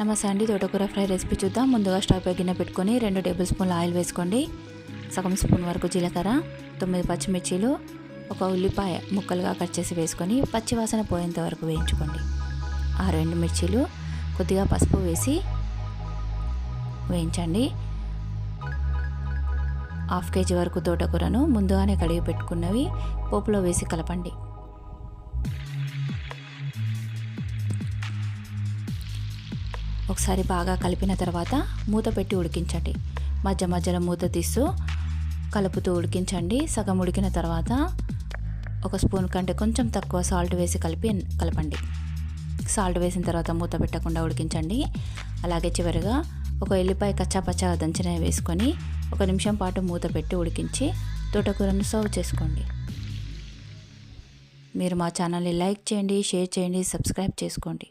నమస్తే అండి. తోటకూర ఫ్రై రెసిపీ చూద్దాం. ముందుగా స్టవ్ పై గిన్నె పెట్టుకొని 2 టేబుల్ స్పూన్ల ఆయిల్ వేసుకోండి. సగం స్పూన్ వరకు జీలకర్ర, 9 పచ్చిమిర్చీలు, ఒక ఉల్లిపాయ ముక్కలుగా కట్ చేసి వేసుకొని పచ్చి వాసన పోయేంత వరకు వేయించుకోండి. ఆ 2 మిర్చీలు కొద్దిగా పసుపు వేసి వేయించండి. 1/2 కేజీ వరకు తోటకూరను ముందుగానే కడిగి పెట్టుకున్నవి పోపులో వేసి కలపండి. ఒకసారి బాగా కలిపిన తర్వాత మూత పెట్టి ఉడికించండి. మధ్య మధ్యలో మూత తీస్తూ కలుపుతూ ఉడికించండి. సగం ఉడికిన తర్వాత 1 స్పూన్ కంటే కొంచెం తక్కువ సాల్ట్ వేసి కలపండి. సాల్ట్ వేసిన తర్వాత మూత పెట్టకుండా ఉడికించండి. అలాగే చివరిగా ఒక ఎల్లిపాయ కచ్చాపచ్చాగా దంచిన వేసుకొని 1 నిమిషం పాటు మూత పెట్టి ఉడికించి తోటకూరను సర్వ్ చేసుకోండి. మీరు మా ఛానల్ని లైక్ చేయండి, షేర్ చేయండి, సబ్స్క్రైబ్ చేసుకోండి.